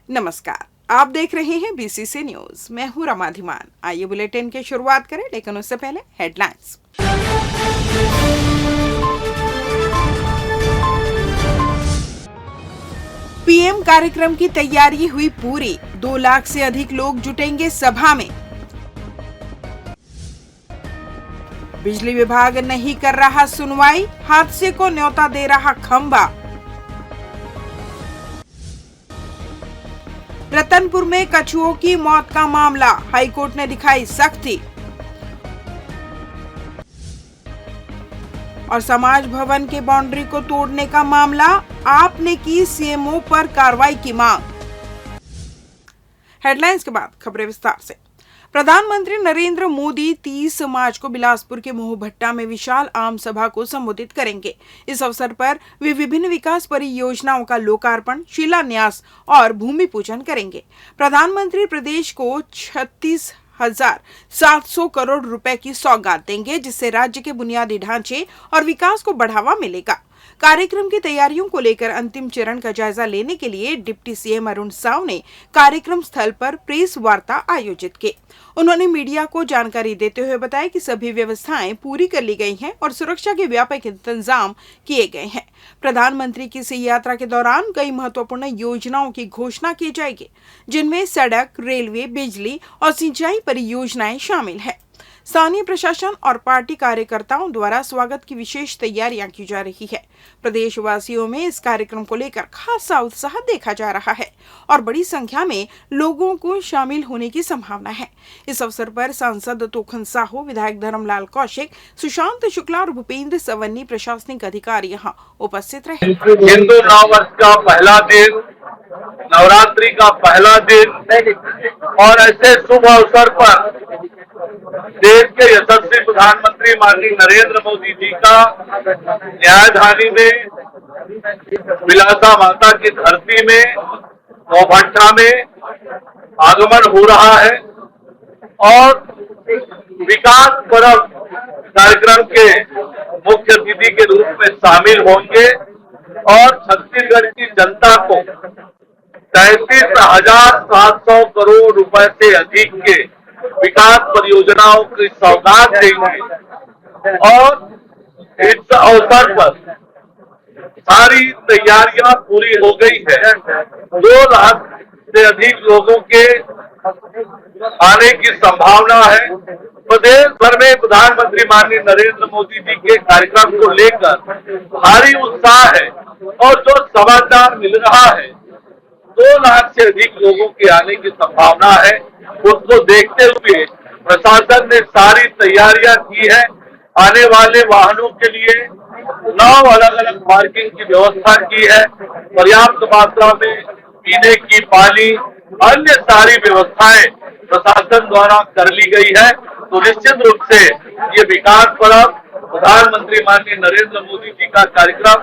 नमस्कार, आप देख रहे हैं बीसीसी न्यूज। मैं हूं रमा धीमान। आइए बुलेटिन की शुरुआत करें, लेकिन उससे पहले हेडलाइंस। पीएम कार्यक्रम की तैयारी हुई पूरी, 2 लाख से अधिक लोग जुटेंगे सभा में। बिजली विभाग नहीं कर रहा सुनवाई, हादसे को न्योता दे रहा खंबा। रतनपुर में कछुओं की मौत का मामला, हाईकोर्ट ने दिखाई सख्ती। और समाज भवन के बाउंड्री को तोड़ने का मामला, आपने की सीएमओ पर कार्रवाई की मांग। हेडलाइंस के बाद खबरें विस्तार से। प्रधानमंत्री नरेंद्र मोदी 30 मार्च को बिलासपुर के मोहभट्टा में विशाल आम सभा को संबोधित करेंगे। इस अवसर पर वे विभिन्न विकास परियोजनाओं का लोकार्पण, शिलान्यास और भूमि पूजन करेंगे। प्रधानमंत्री प्रदेश को 36,700 करोड़ रुपए की सौगात देंगे, जिससे राज्य के बुनियादी ढांचे और विकास को बढ़ावा मिलेगा। कार्यक्रम की तैयारियों को लेकर अंतिम चरण का जायजा लेने के लिए डिप्टी सीएम अरुण साव ने कार्यक्रम स्थल पर प्रेस वार्ता आयोजित की। उन्होंने मीडिया को जानकारी देते हुए बताया कि सभी व्यवस्थाएं पूरी कर ली गई हैं और सुरक्षा के व्यापक इंतजाम किए गए हैं। प्रधानमंत्री की इस यात्रा के दौरान कई महत्वपूर्ण योजनाओं की घोषणा की जाएगी, जिनमें सड़क, रेलवे, बिजली और सिंचाई परियोजनाएं शामिल है। स्थानीय प्रशासन और पार्टी कार्यकर्ताओं द्वारा स्वागत की विशेष तैयारियां की जा रही है। प्रदेशवासियों में इस कार्यक्रम को लेकर खासा उत्साह देखा जा रहा है और बड़ी संख्या में लोगों को शामिल होने की संभावना है। इस अवसर पर सांसद तोखन साहू, विधायक धर्मलाल कौशिक, सुशांत शुक्ला और भूपेंद्र सवन्नी प्रशासनिक अधिकारी यहाँ उपस्थित रहे। हिंदू नववर्ष का पहला दिन, नवरात्रि का पहला दिन और ऐसे शुभ अवसर पर देश के यशस्वी प्रधानमंत्री माननीय नरेंद्र मोदी जी का न्यायधानी में, विलासा माता की धरती में, मोहभट्टा में आगमन हो रहा है और विकास पर्व कार्यक्रम के मुख्य अतिथि के रूप में शामिल होंगे और छत्तीसगढ़ की जनता को 33,700 करोड़ रुपए से अधिक के विकास परियोजनाओं की सौगात देंगे। और इस अवसर पर सारी तैयारियां पूरी हो गई है। 2 लाख से अधिक लोगों के आने की संभावना है। प्रदेश भर में प्रधानमंत्री माननीय नरेंद्र मोदी जी के कार्यक्रम को लेकर भारी उत्साह है और जो समाचार मिल रहा है 2 लाख से अधिक लोगों के आने की संभावना है, उसको देखते हुए प्रशासन ने सारी तैयारियां की है। आने वाले वाहनों के लिए 9 अलग-अलग पार्किंग की व्यवस्था की है। पर्याप्त मात्रा में पीने की पानी, अन्य सारी व्यवस्थाएं प्रशासन द्वारा कर ली गई है। तो निश्चित रूप से ये विकास पर्व, प्रधानमंत्री माननीय नरेंद्र मोदी जी का कार्यक्रम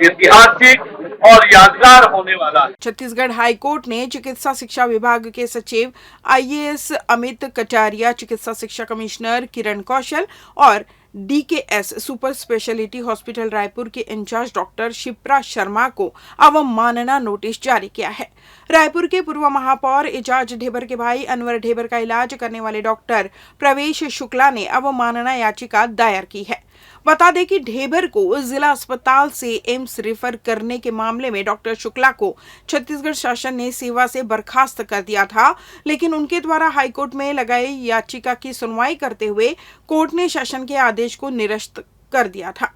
ऐतिहासिक और यादगार होने वाला है। छत्तीसगढ़ हाईकोर्ट ने चिकित्सा शिक्षा विभाग के सचिव आईएएस अमित कटारिया, चिकित्सा शिक्षा कमिश्नर किरण कौशल और DKS super speciality hospital Raipur के इंचार्ज डॉक्टर शिप्रा शर्मा को अवमानना नोटिस जारी किया है। रायपुर के पूर्व महापौर एजाज ढेबर के भाई अनवर ढेबर का इलाज करने वाले डॉक्टर प्रवेश शुक्ला ने अवमानना याचिका दायर की है। बता दें कि ढेबर को जिला अस्पताल से एम्स रेफर करने के मामले में डॉक्टर शुक्ला को छत्तीसगढ़ शासन ने सेवा से बर्खास्त कर दिया था, लेकिन उनके द्वारा हाईकोर्ट में लगाई याचिका की सुनवाई करते हुए कोर्ट ने शासन के आदेश को निरस्त कर दिया था।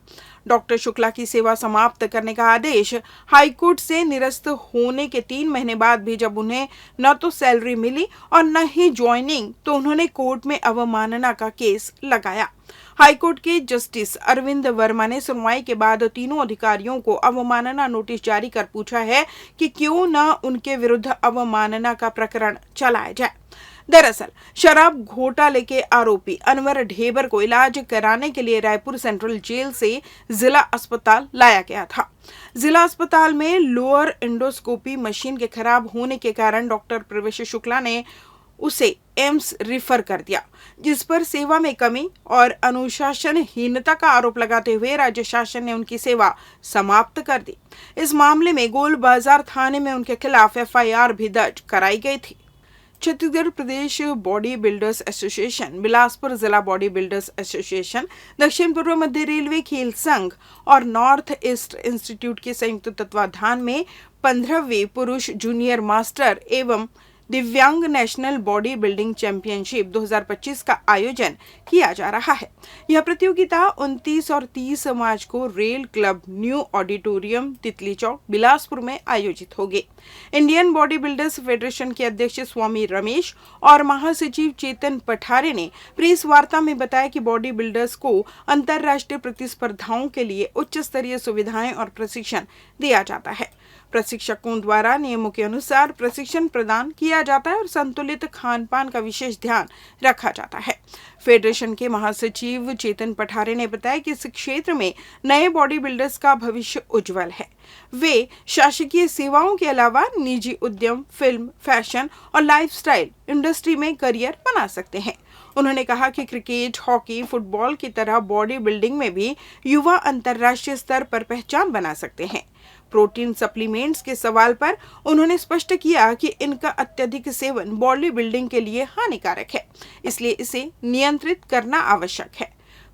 डॉक्टर शुक्ला की सेवा समाप्त करने का आदेश हाईकोर्ट से निरस्त होने के 3 महीने बाद भी जब उन्हें न तो सैलरी मिली और न ही ज्वाइनिंग, तो उन्होंने कोर्ट में अवमानना का केस लगाया। हाईकोर्ट के जस्टिस अरविंद वर्मा ने सुनवाई के बाद तीनों अधिकारियों को अवमानना नोटिस जारी कर पूछा है कि क्यों न उनके विरुद्ध अवमानना का प्रकरण चलाया जाए। दरअसल शराब घोटाले के आरोपी अनवर ढेबर को इलाज कराने के लिए रायपुर सेंट्रल जेल से जिला अस्पताल लाया गया था। जिला अस्पताल में लोअर एंडोस्कोपी मशीन के खराब होने के कारण डॉक्टर प्रवेश शुक्ला ने उसे एम्स रिफर कर दिया, जिस पर सेवा में कमी और अनुशासनहीनता का आरोप लगाते हुए राज्य शासन ने उनकी सेवा समाप्त कर दी। इस मामले में गोल बाजार थाने में उनके खिलाफ FIR भी दर्ज कराई गई थी। छत्तीसगढ़ प्रदेश बॉडी बिल्डर्स एसोसिएशन, बिलासपुर जिला बॉडी बिल्डर्स एसोसिएशन, दक्षिण पूर्व मध्य रेलवे खेल संघ और नॉर्थ ईस्ट इंस्टीट्यूट के संयुक्त तत्वाधान में 15वीं पुरुष जूनियर मास्टर एवं दिव्यांग नेशनल बॉडी बिल्डिंग चैंपियनशिप 2025 का आयोजन किया जा रहा है। यह प्रतियोगिता 29 और 30 मार्च को रेल क्लब न्यू ऑडिटोरियम तितली चौक बिलासपुर में आयोजित होगी। इंडियन बॉडी बिल्डर्स फेडरेशन के अध्यक्ष स्वामी रमेश और महासचिव चेतन पठारे ने प्रेस वार्ता में बताया कि बॉडी बिल्डर्स को अंतर्राष्ट्रीय प्रतिस्पर्धाओं के लिए उच्च स्तरीय सुविधाएं और प्रशिक्षण दिया जाता है। प्रशिक्षकों द्वारा नियमों के अनुसार प्रशिक्षण प्रदान किया जाता है और संतुलित खान पान का विशेष ध्यान रखा जाता है। फेडरेशन के महासचिव चेतन पठारे ने बताया कि इस क्षेत्र में नए बॉडी बिल्डर्स का भविष्य उज्जवल है। वे शासकीय सेवाओं के अलावा निजी उद्यम, फिल्म, फैशन और लाइफस्टाइल इंडस्ट्री में करियर बना सकते हैं। उन्होंने कहा कि क्रिकेट, हॉकी, फुटबॉल की तरह बॉडी बिल्डिंग में भी युवा अंतर्राष्ट्रीय स्तर पर पहचान बना सकते हैं। प्रोटीन सप्लीमेंट्स के सवाल पर उन्होंने स्पष्ट किया कि इनका अत्यधिक सेवन बॉडी बिल्डिंग के लिए हानिकारक है, इसलिए इसे नियंत्रित करना आवश्यक है।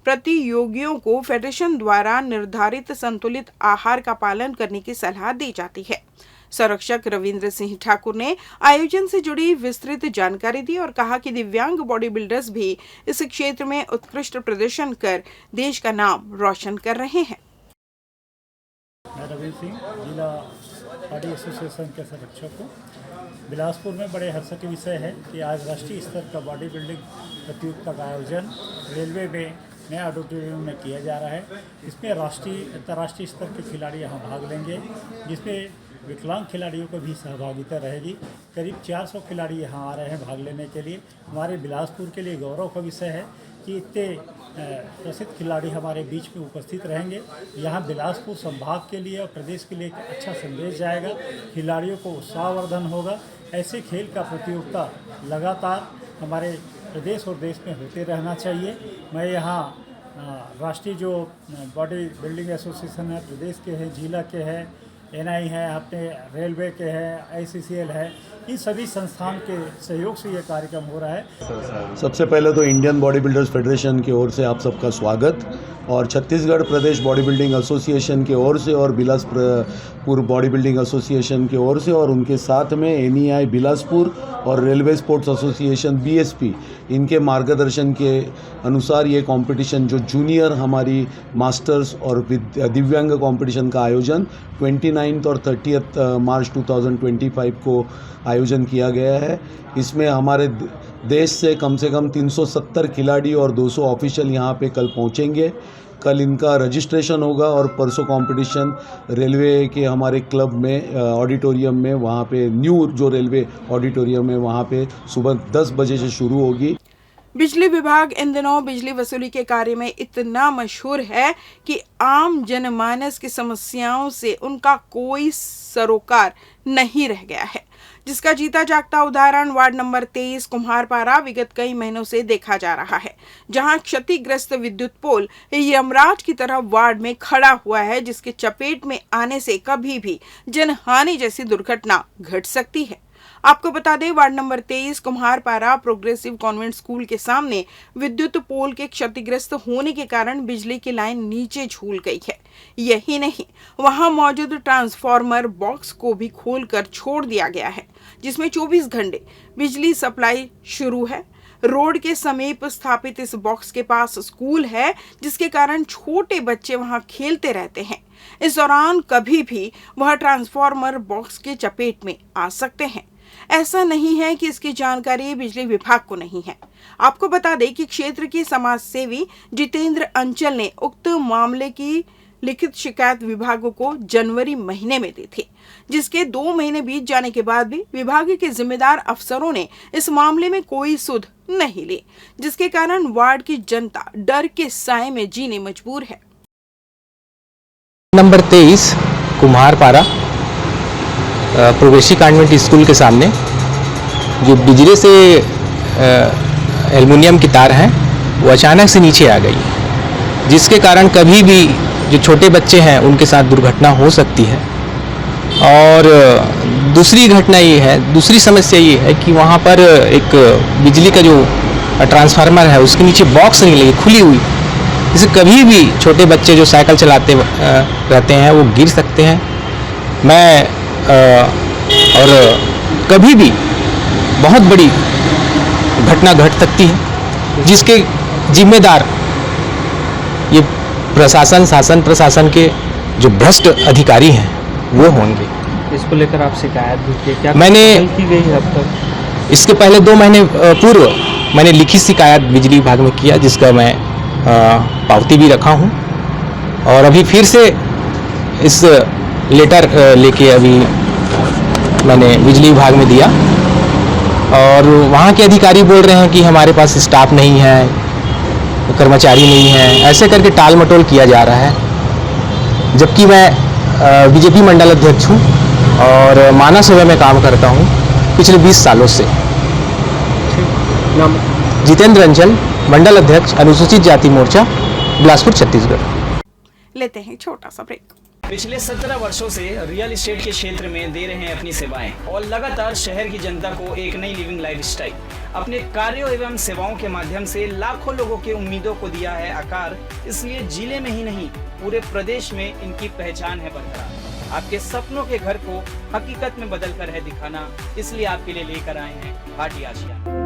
प्रतियोगियों को फेडरेशन द्वारा निर्धारित संतुलित आहार का पालन करने की सलाह दी जाती है। संरक्षक रविंद्र सिंह ठाकुर ने आयोजन से जुड़ी विस्तृत जानकारी दी और कहा कि दिव्यांग बॉडी बिल्डर्स भी इस क्षेत्र में उत्कृष्ट प्रदर्शन कर देश का नाम रोशन कर रहे हैं। मैं रविंद्र सिंह, जिला बॉडी एसोसिएशन के संरक्षक हूँ। बिलासपुर में बड़े हर्ष के विषय है कि आज राष्ट्रीय स्तर का बॉडी बिल्डिंग प्रतियोगिता का आयोजन रेलवे में नए ऑडिटोरियम में किया जा रहा है। इसमें राष्ट्रीय अंतर्राष्ट्रीय स्तर के खिलाड़ी यहाँ भाग लेंगे, जिसमें विकलांग खिलाड़ियों को भी सहभागिता रहेगी। करीब 400 खिलाड़ी यहाँ आ रहे हैं भाग लेने के लिए। हमारे बिलासपुर के लिए गौरव का विषय है कि इतने प्रसिद्ध खिलाड़ी हमारे बीच में उपस्थित रहेंगे। यहाँ बिलासपुर संभाग के लिए और प्रदेश के लिए एक अच्छा संदेश जाएगा, खिलाड़ियों को उत्साहवर्धन होगा। ऐसे खेल का प्रतियोगिता लगातार हमारे प्रदेश और देश में होते रहना चाहिए। मैं यहाँ राष्ट्रीय जो बॉडी बिल्डिंग एसोसिएशन है, प्रदेश के हैं, जिला के हैं, NI है, अपने रेलवे के हैं, ICCL है, इन सभी संस्थान के सहयोग से ये कार्यक्रम हो रहा है। सबसे पहले तो इंडियन बॉडी बिल्डर्स फेडरेशन की ओर से आप सबका स्वागत और छत्तीसगढ़ प्रदेश बॉडी बिल्डिंग एसोसिएशन की ओर से और बिलासपुर बॉडी बिल्डिंग एसोसिएशन की ओर से और उनके साथ में NEI बिलासपुर और रेलवे स्पोर्ट्स एसोसिएशन BSP, इनके मार्गदर्शन के अनुसार ये कंपटीशन जो जूनियर हमारी मास्टर्स और दिव्यांग कंपटीशन का आयोजन 29 और 30 मार्च 2025 को आयोजन किया गया है। इसमें हमारे देश से कम 370 खिलाड़ी और 200 ऑफिशियल यहाँ पे कल पहुँचेंगे। कल इनका रजिस्ट्रेशन होगा और परसों कंपटीशन रेलवे के हमारे क्लब में ऑडिटोरियम में, वहाँ पे न्यू जो रेलवे ऑडिटोरियम है वहाँ पे सुबह 10 बजे से शुरू होगी। बिजली विभाग इन दिनों बिजली वसूली के कार्य में इतना मशहूर है कि आम जनमानस की समस्याओं से उनका कोई सरोकार नहीं रह गया है, जिसका जीता जागता उदाहरण वार्ड नंबर 23 कुम्हारपारा विगत कई महीनों से देखा जा रहा है, जहां क्षतिग्रस्त विद्युत पोल यमराज की तरह वार्ड में खड़ा हुआ है, जिसके चपेट में आने से कभी भी जनहानि जैसी दुर्घटना घट सकती है। आपको बता दें, ward number 23 Kumharpara progressive convent school के सामने विद्युत पोल के क्षतिग्रस्त होने के कारण बिजली की लाइन नीचे झूल गई है। यही नहीं, वहां मौजूद ट्रांसफार्मर बॉक्स को भी खोलकर छोड़ दिया गया है, जिसमें 24 घंटे बिजली सप्लाई शुरू है। रोड के समीप स्थापित इस बॉक्स के पास स्कूल है, जिसके कारण छोटे बच्चे वहां खेलते रहते हैं। इस दौरान कभी भी वह ट्रांसफार्मर बॉक्स के चपेट में आ सकते हैं। ऐसा नहीं है कि इसकी जानकारी बिजली विभाग को नहीं है। आपको बता दें कि क्षेत्र के समाज सेवी जितेंद्र अंचल ने उक्त मामले की लिखित शिकायत विभाग को जनवरी महीने में दी थी, जिसके 2 महीने बीत जाने के बाद भी विभाग के जिम्मेदार अफसरों ने इस मामले में कोई सुध नहीं ली, जिसके कारण वार्ड की जनता डर के साए में जीने मजबूर है। नंबर 23 कुम्हारपारा प्रवेशी कॉन्वेंट स्कूल के सामने जो बिजली से एल्युमिनियम की तार है वो अचानक से नीचे आ गई, जिसके कारण कभी भी जो छोटे बच्चे हैं उनके साथ दुर्घटना हो सकती है। और दूसरी समस्या ये है कि वहाँ पर एक बिजली का जो ट्रांसफार्मर है उसके नीचे बॉक्स नहीं लगी, खुली हुई, जिससे कभी भी छोटे बच्चे जो साइकिल चलाते रहते हैं वो गिर सकते हैं। और कभी भी बहुत बड़ी घटना घट सकती है, जिसके जिम्मेदार ये शासन प्रशासन के जो भ्रष्ट अधिकारी हैं वो होंगे। इसको लेकर आप शिकायत भी की? क्या मैंने की गई है अब तक? इसके पहले 2 महीने पूर्व मैंने लिखित शिकायत बिजली विभाग में किया, जिसका मैं पावती भी रखा हूँ। और अभी फिर से इस लेटर लेके अभी मैंने बिजली विभाग में दिया, और वहाँ के अधिकारी बोल रहे हैं कि हमारे पास स्टाफ नहीं है, कर्मचारी नहीं है, ऐसे करके टाल मटोल किया जा रहा है। जबकि मैं बीजेपी मंडल अध्यक्ष हूँ और मानव सेवा में काम करता हूँ पिछले 20 सालों से। नाम? जितेंद्र अंचल, मंडल अध्यक्ष, अनुसूचित जाति मोर्चा, बिलासपुर, छत्तीसगढ़। लेते हैं छोटा सा ब्रेक। पिछले 17 वर्षों से रियल एस्टेट के क्षेत्र में दे रहे हैं अपनी सेवाएं और लगातार शहर की जनता को एक नई लिविंग लाइफस्टाइल। अपने कार्यों एवं सेवाओं के माध्यम से लाखों लोगों की उम्मीदों को दिया है आकार। इसलिए जिले में ही नहीं पूरे प्रदेश में इनकी पहचान है बरकरार। आपके सपनों के घर को हकीकत में बदल कर है दिखाना, इसलिए आपके लिए लेकर आए हैं भाटी आशिया।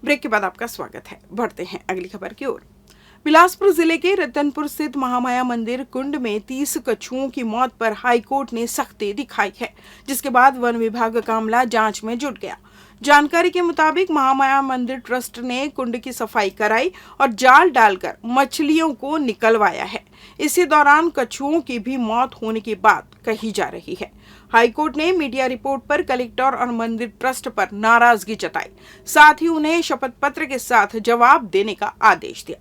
ब्रेक के बाद आपका स्वागत है। बढ़ते हैं अगली खबर की ओर। बिलासपुर जिले के रतनपुर स्थित महामाया मंदिर कुंड में 30 कछुओं की मौत पर हाईकोर्ट ने सख्ती दिखाई है, जिसके बाद वन विभाग का मामला जांच में जुट गया। जानकारी के मुताबिक महामाया मंदिर ट्रस्ट ने कुंड की सफाई कराई और जाल डालकर मछलियों को निकलवाया है। इसी दौरान कछुओं की भी मौत होने की बात कही जा रही है। हाईकोर्ट ने मीडिया रिपोर्ट पर कलेक्टर और मंदिर ट्रस्ट पर नाराजगी जताई, साथ ही उन्हें शपथ पत्र के साथ जवाब देने का आदेश दिया।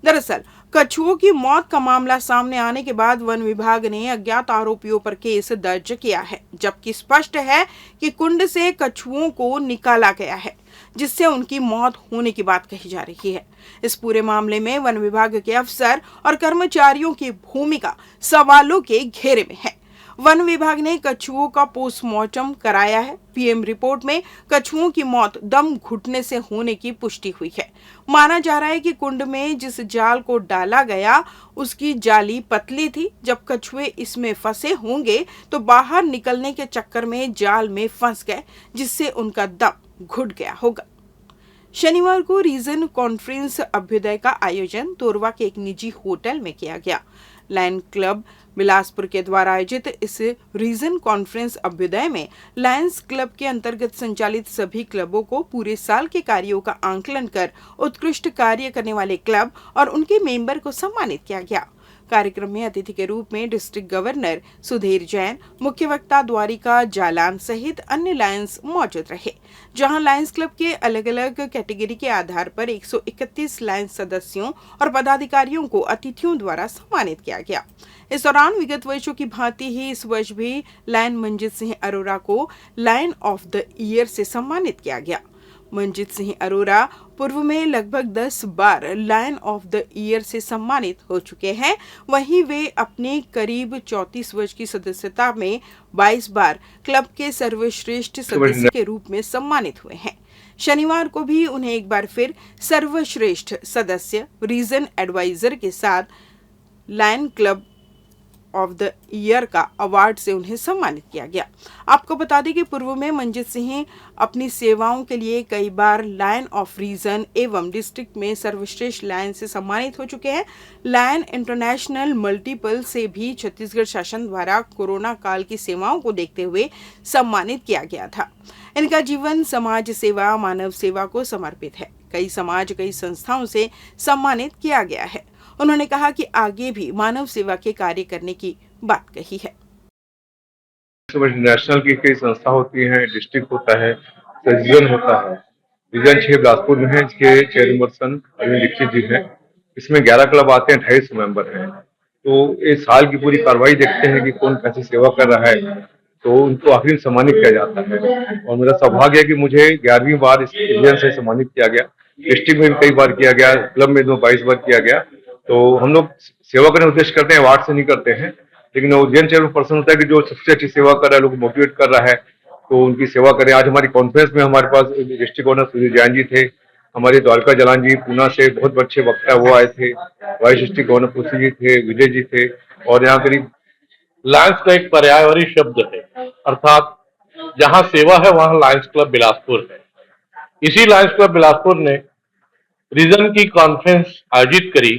दरअसल कछुओं की मौत का मामला सामने आने के बाद वन विभाग ने अज्ञात आरोपियों पर केस दर्ज किया है, जबकि स्पष्ट है कि कुंड से कछुओं को निकाला गया है, जिससे उनकी मौत होने की बात कही जा रही है। इस पूरे मामले में वन विभाग के अफसर और कर्मचारियों की भूमिका सवालों के घेरे में है। वन विभाग ने कछुओं का पोस्टमार्टम कराया है। पीएम रिपोर्ट में कछुओं की मौत दम घुटने से होने की पुष्टि हुई है। माना जा रहा है कि कुंड में जिस जाल को डाला गया उसकी जाली पतली थी। जब कछुए इसमें फंसे होंगे तो बाहर निकलने के चक्कर में जाल में फंस गए, जिससे उनका दम घुट गया होगा। शनिवार को रीजन कॉन्फ्रेंस अभ्युदय का आयोजन तोरवा के एक निजी होटल में किया गया। लायन क्लब बिलासपुर के द्वारा आयोजित इस रीजन कॉन्फ्रेंस अभ्युदय में लायंस क्लब के अंतर्गत संचालित सभी क्लबों को पूरे साल के कार्यों का आंकलन कर उत्कृष्ट कार्य करने वाले क्लब और उनके मेंबर को सम्मानित किया गया। कार्यक्रम में अतिथि के रूप में डिस्ट्रिक्ट गवर्नर सुधीर जैन, मुख्य वक्ता द्वारिका जालान सहित अन्य लायंस मौजूद रहे, जहां लायंस क्लब के अलग अलग कैटेगरी के आधार पर 131 लायंस सदस्यों और पदाधिकारियों को अतिथियों द्वारा सम्मानित किया गया। इस दौरान विगत वर्षों की भांति ही इस वर्ष भी लायन मंजीत सिंह अरोरा को लायन ऑफ द ईयर से सम्मानित किया गया। मंजीत सिंह अरोरा पूर्व में लगभग 10 बार लायन ऑफ द ईयर से सम्मानित हो चुके हैं। वहीं वे अपने करीब 34 वर्ष की सदस्यता में 22 बार क्लब के सर्वश्रेष्ठ सदस्य के रूप में सम्मानित हुए हैं। शनिवार को भी उन्हें एक बार फिर सर्वश्रेष्ठ सदस्य रीजन एडवाइजर के साथ lion club of the year का अवार्ड से उन्हें सम्मानित किया गया। आपको बता दें कि पूर्व में मंजीत सिंह अपनी सेवाओं के लिए कई बार लायन ऑफ रीजन एवं डिस्ट्रिक्ट में सर्वश्रेष्ठ लायन से सम्मानित हो चुके हैं। लायन इंटरनेशनल मल्टीपल से भी छत्तीसगढ़ शासन द्वारा कोरोना काल की सेवाओं को देखते हुए सम्मानित किया गया था। इनका जीवन समाज सेवा, मानव सेवा को समर्पित है। कई समाज, कई संस्थाओं से सम्मानित किया गया है। उन्होंने कहा कि आगे भी मानव सेवा के कार्य करने की बात कही है। नेशनल की कई संस्था होती हैं, डिस्ट्रिक्ट होता है, रीजन होता है। रीजन 6 बिलासपुर में है, इसके चेयरपर्सन अरविंद दीक्षित जी हैं। इसमें 11 क्लब आते हैं, 250 मेंबर हैं। तो इस साल की पूरी कार्रवाई देखते हैं कि कौन कैसी सेवा कर रहा है, तो उनको आखिर सम्मानित किया जाता है। और मेरा सौभाग्य है कि मुझे 11वीं बार इस रीजन से सम्मानित किया गया। डिस्ट्रिक्ट में भी कई बार किया गया, क्लब में 22 बार किया गया। तो हम लोग सेवा करने उद्देश्य करते हैं, अवार्ड से नहीं करते हैं। लेकिन रीजन चेयरपर्सन होता है कि जो सबसे अच्छी सेवा कर रहा है, लोग मोटिवेट कर रहा है, तो उनकी सेवा करें। आज हमारी कॉन्फ्रेंस में हमारे पास डिस्ट्रिक्ट गवर्नर सुधीर जैन जी थे, हमारे द्वारिका जालान जी पूना से बहुत अच्छे वक्ता वो आए थे, वाइस डिस्ट्रिक्ट गवर्नर पुसी जी थे, विजय जी थे। और यहाँ करीब लायंस का एक पर्यायवाची शब्द है, अर्थात जहां सेवा है वहां लायंस क्लब बिलासपुर है। इसी लायंस क्लब बिलासपुर ने रीजन की कॉन्फ्रेंस आयोजित करी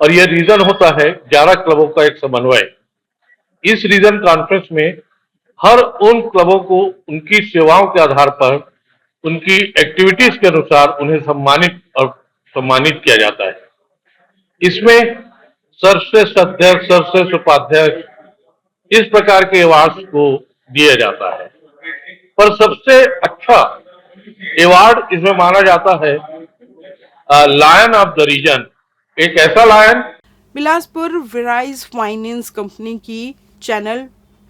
और यह रीजन होता है 11 क्लबों का एक समन्वय। इस रीजन कॉन्फ्रेंस में हर उन क्लबों को उनकी सेवाओं के आधार पर, उनकी एक्टिविटीज के अनुसार उन्हें सम्मानित किया जाता है। इसमें सर्वश्रेष्ठ अध्यक्ष, सर्वश्रेष्ठ उपाध्यक्ष, इस प्रकार के अवार्ड को दिया जाता है। पर सबसे अच्छा अवार्ड इसमें माना जाता है लायन ऑफ द रीजन। एक ऐसा लायन बिलासपुर वेराइज फाइनेंस कंपनी की चैनल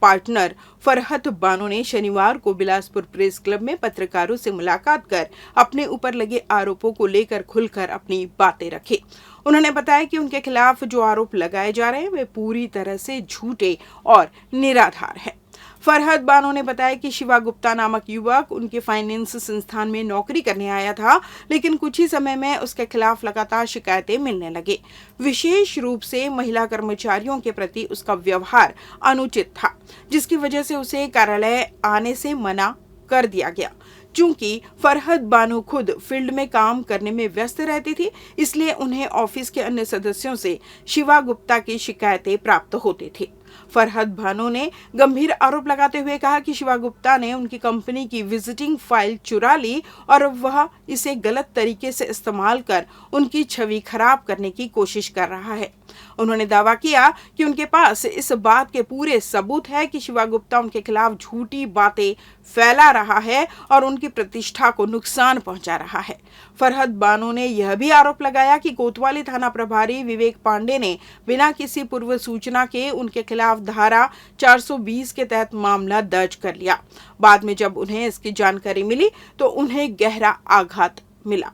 पार्टनर फरहत बानो ने शनिवार को बिलासपुर प्रेस क्लब में पत्रकारों से मुलाकात कर अपने ऊपर लगे आरोपों को लेकर खुलकर अपनी बातें रखी। उन्होंने बताया कि उनके खिलाफ जो आरोप लगाए जा रहे हैं वे पूरी तरह से झूठे और निराधार हैं। फरहत बानो ने बताया कि शिवा गुप्ता नामक युवक उनके फाइनेंस संस्थान में नौकरी करने आया था, लेकिन कुछ ही समय में उसके खिलाफ लगातार शिकायतें मिलने लगी। विशेष रूप से महिला कर्मचारियों के प्रति उसका व्यवहार अनुचित था, जिसकी वजह से उसे कार्यालय आने से मना कर दिया गया। चूंकि फरहत बानो खुद फील्ड में काम करने में व्यस्त रहती थी, इसलिए उन्हें ऑफिस के अन्य सदस्यों से शिवा गुप्ता की शिकायतें प्राप्त होती थी। फरहद बानो ने गंभीर आरोप लगाते हुए कहा कि शिवा गुप्ता ने उनकी कंपनी की विजिटिंग फाइल चुरा ली और वह इसे गलत तरीके से इस्तेमाल कर उनकी छवि खराब करने की कोशिश कर रहा है। उन्होंने दावा किया कि उनके पास इस बात के पूरे सबूत है कि शिवा गुप्ता उनके खिलाफ झूठी बातें फैला रहा है और उनकी प्रतिष्ठा को नुकसान पहुंचा रहा है। फरहद बानो ने यह भी आरोप लगाया कि कोतवाली थाना प्रभारी विवेक पांडे ने बिना किसी पूर्व सूचना के उनके खिलाफ धारा 420 के तहत मामला दर्ज कर लिया। बाद में जब उन्हें इसकी जानकारी मिली तो उन्हें गहरा आघात मिला।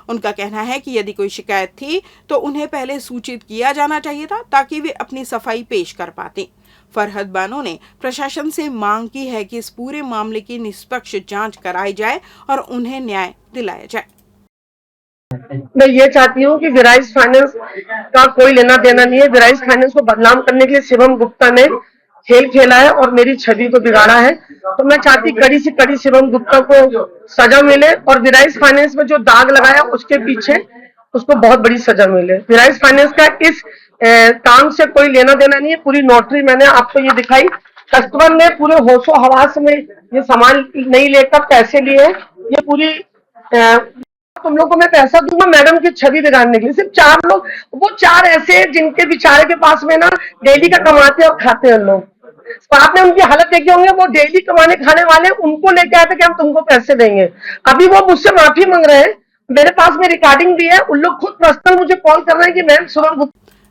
उनका कहना है कि यदि कोई शिकायत थी तो उन्हें पहले सूचित किया जाना चाहिए था ताकि वे अपनी सफाई पेश कर पाते। फरहद बानो ने प्रशासन से मांग की है कि इस पूरे मामले की निष्पक्ष जांच कराई जाए और उन्हें न्याय दिलाया जाए। मैं ये चाहती हूँ कि विराइज फाइनेंस का कोई लेना देना नहीं है। विराइज फाइनेंस को बदनाम करने के लिए शिवम गुप्ता ने खेल खेला है और मेरी छवि को बिगाड़ा है। तो मैं चाहती कड़ी से कड़ी शिवम गुप्ता को सजा मिले और विराइज फाइनेंस में जो दाग लगाया उसके पीछे उसको बहुत बड़ी सजा मिले। विराइज फाइनेंस का इस काम से कोई लेना देना नहीं है। पूरी नोटरी मैंने आपको ये दिखाई, कस्टमर ने पूरे होशो हवास में ये सामान नहीं लेकर पैसे लिए। ये पूरी तुम लोग को मैं पैसा दूंगा मैडम की छवि बिगाड़ने के लिए। सिर्फ 4 लोग, वो 4 ऐसे जिनके बेचारे के पास में ना डेली का कमाते और खाते हैं लोग। आपने उनकी हालत देखे होंगे, वो डेली कमाने खाने वाले, उनको लेके आए थे कि हम तुमको पैसे देंगे। अभी वो मुझसे माफी मांग रहे हैं, मेरे पास में रिकॉर्डिंग भी है। उन लोग खुद पर्सनल मुझे कॉल कर रहे हैं कि मैम सुबह।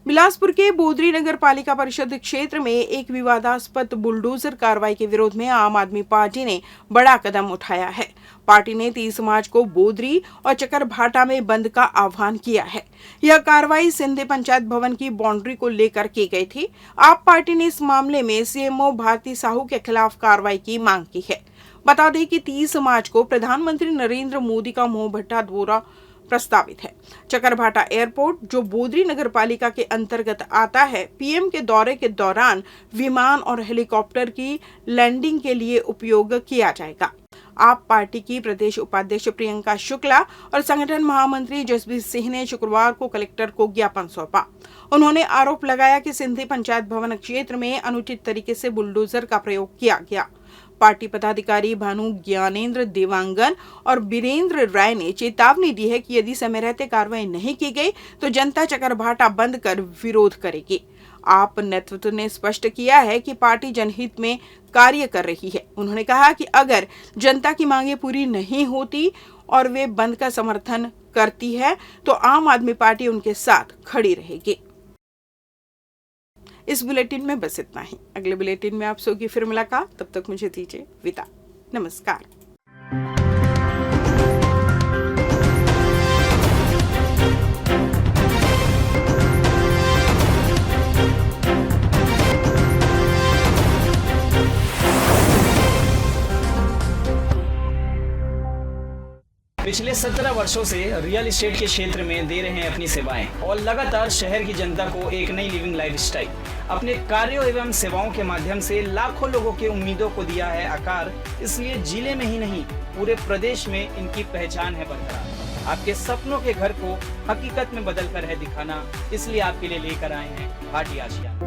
बिलासपुर के बोदरी नगर पालिका परिषद क्षेत्र में एक विवादास्पद बुलडोजर कार्रवाई के विरोध में आम आदमी पार्टी ने बड़ा कदम उठाया है। पार्टी ने 30 मार्च को बोदरी और चकरभाटा में बंद का आह्वान किया है। यह कार्रवाई सिंधी पंचायत भवन की बाउंड्री को लेकर की गई थी। आप पार्टी ने इस मामले में सीएमओ भारती साहू के खिलाफ कार्रवाई की मांग की है। बता दें कि 30 मार्च को प्रधानमंत्री नरेंद्र मोदी का मोहभट्टा दौरा प्रस्तावित है। चकरभाटा एयरपोर्ट, जो बोदरी नगर पालिका के अंतर्गत आता है, पीएम के दौरे के दौरान विमान और हेलीकॉप्टर की लैंडिंग के लिए उपयोग किया जाएगा। आप पार्टी की प्रदेश उपाध्यक्ष प्रियंका शुक्ला और संगठन महामंत्री जसबीर सिंह ने शुक्रवार को कलेक्टर को ज्ञापन सौंपा। उन्होंने आरोप लगाया कि सिंधी पंचायत भवन क्षेत्र में अनुचित तरीके से बुलडोजर का प्रयोग किया गया। पार्टी पदाधिकारी भानु ज्ञानेंद्र देवांगन और बीरेंद्र राय ने चेतावनी दी है कि यदि समय रहते कार्रवाई नहीं की गई तो जनता चकरभाटा बंद कर विरोध करेगी। आप नेतृत्व ने स्पष्ट किया है कि पार्टी जनहित में कार्य कर रही है। उन्होंने कहा कि अगर जनता की मांगें पूरी नहीं होती और वे बंद का समर्थन करती है तो आम आदमी पार्टी उनके साथ खड़ी रहेगी। इस बुलेटिन में बस इतना ही। अगले बुलेटिन में आप सबकी फिर मुलाकात, तब तक मुझे दीजिए विदा। नमस्कार। पिछले 17 वर्षों से रियल एस्टेट के क्षेत्र में दे रहे हैं अपनी सेवाएं और लगातार शहर की जनता को एक नई लिविंग लाइफस्टाइल। अपने कार्यों एवं सेवाओं के माध्यम से लाखों लोगों की उम्मीदों को दिया है आकार। इसलिए जिले में ही नहीं पूरे प्रदेश में इनकी पहचान है बरकरार। आपके सपनों के घर को हकीकत में बदल कर है दिखाना, इसलिए आपके लिए लेकर आए हैं भाटी आशिया।